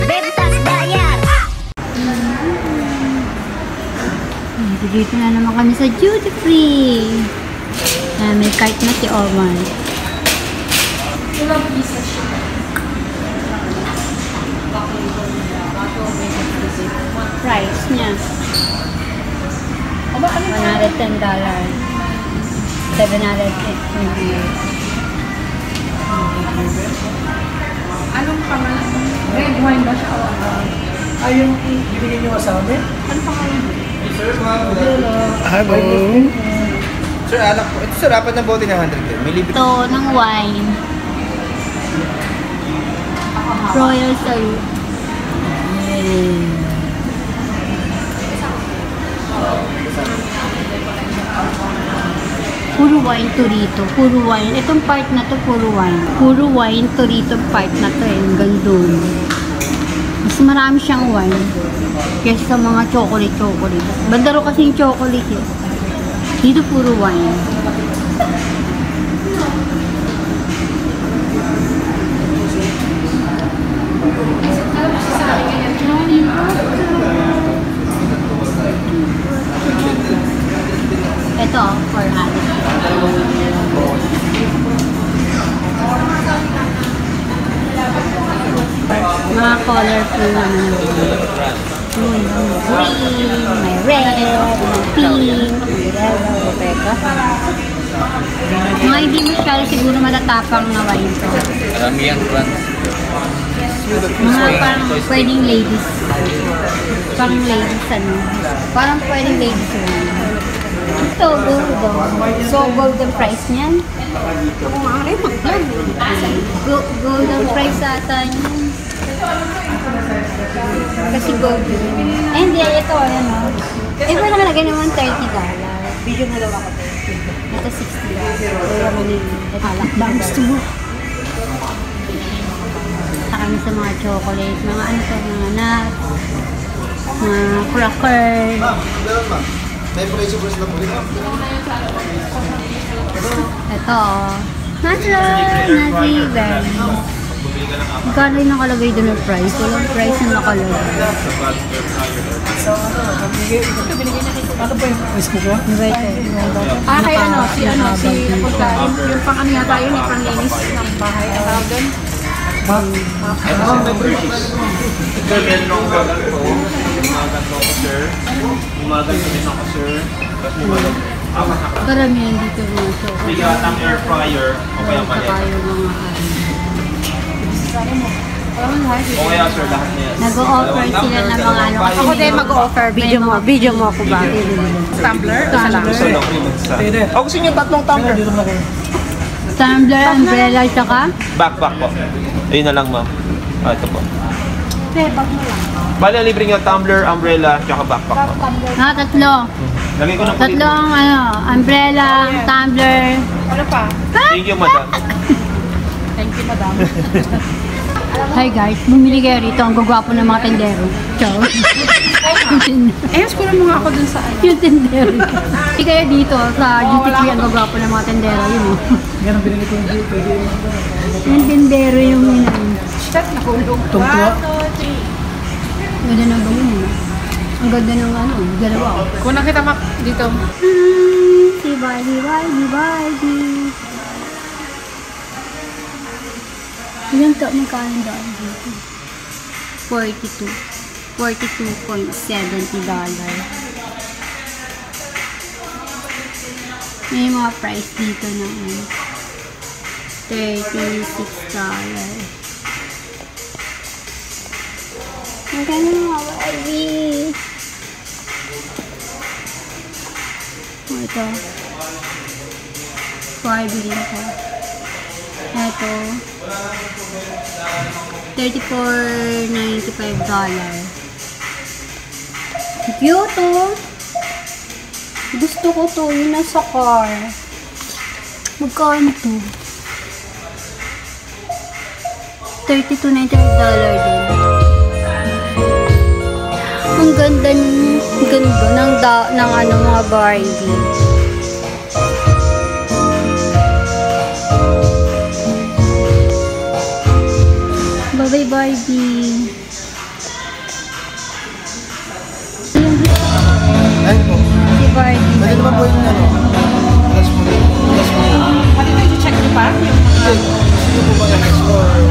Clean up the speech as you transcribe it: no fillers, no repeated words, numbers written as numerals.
Bentas Bayar. Dito na naman kami sa duty free. May cart na si Omar. Price niya. $110. $780. Anong pangalan? Red wine ba siya? Ay, yung ibigay niyo sa amin? Anong pangalan? Hello. Sir, alak po. Ito sir, apat na bote na 100. May libre. Ito, ng wine. Royal Salute. Puro wine to rito. Puro wine. Itong part na to, puro wine. Puro wine to rito part na to eh. Hanggang doon. Mas marami siyang wine. Kesa sa mga chocolate. Bandaro kasi yung chocolate eh. Dito puro wine. Ito, 400. Mga colorful na green, may red, may pink, may yellow, mga hindi masyado siguro matatapang na wine to. Marami yan, France. Mga parang pwedeng ladies. Parang ladies ano. Parang pwedeng ladies wine. Ito, so golden price niyan. Kung maaari, mag-vlog. Golden price ata niyan. Kasi golden. Eh, hindi. Ito, ano. Eh, wala ka naman naman $30. Video na lang ako. Ito, $60. Kaya mo nila. Alak ba? Gusto mo? Saka na sa mga chocolate. Mga ano to, mga nuts. Mga cracker. May presyo na po rin. Ito, natural nasi berries. Magkano yung nakalagay doon ng price? Walang price na nakalagay. So, ano ba yung price ko? Kay ano, si pagkain, yung pang ano yata yun, yung panglinis ng bahay. Ang tawag doon? Sir, meron akong gagal po. Umagan po ako, sir. Umagan po din ako, sir. Tapos umagan po. Karamihan dito mga chocolate. May atang air fryer o kaya mali. Saka yung mga O kaya, sir, lahat na yan. nag-o-offer sila ng mga ano. Ako din mag-o-offer. Video mo ako ba? Tumbler? Isa lang. Gusto lang yung mag-isa. O, gusto niyo tatlong tumbler? Dito na kayo. Tumbler, umbrella, tsaka? Back po. Ayun na lang, ma'am. Ah, ito po. Bag mo lang. Bali, libre nga tumbler, umbrella, tsaka backpack po. Tatlo. Lagay ko na po Tatlo ang ano, umbrella, tumbler. Ano pa? Thank you, madam. Thank you, madam. Hi guys, bumili kayo rito. Ang gagwapo ng mga tendero. Ciao. Eh, sikulan mo nga ako dun sa ano. Yung tendero. Hindi kayo dito sa duty free. Ang gagwapo ng mga tendero. Yun o. Yan ang binili ko yung dito. Yung tendero yung yun. Shit, nakulong. Tungtua. 1, 2, 3. Ganda ng gawin mo. Ang ganda ng ano, dalawa. Kung nakita mo dito. Bye. Ilang magkano daan dito? $42.70. May mga price dito na $36. Ang ganda mga Barbie. Ito. Barbie din ko. Ito. $34.95. Cute oh. Gusto ko to. Yun nasa car. Magkano to? $32.95 din. Ang ganda ng ano mga Barbie. Bye-bye, Barbie. Ay po. Si Barbie. Pwede naman po yung ano. Plus mo. Plus mo. Pati na i-check niyo pa yung mga... Sino po ba yung explore?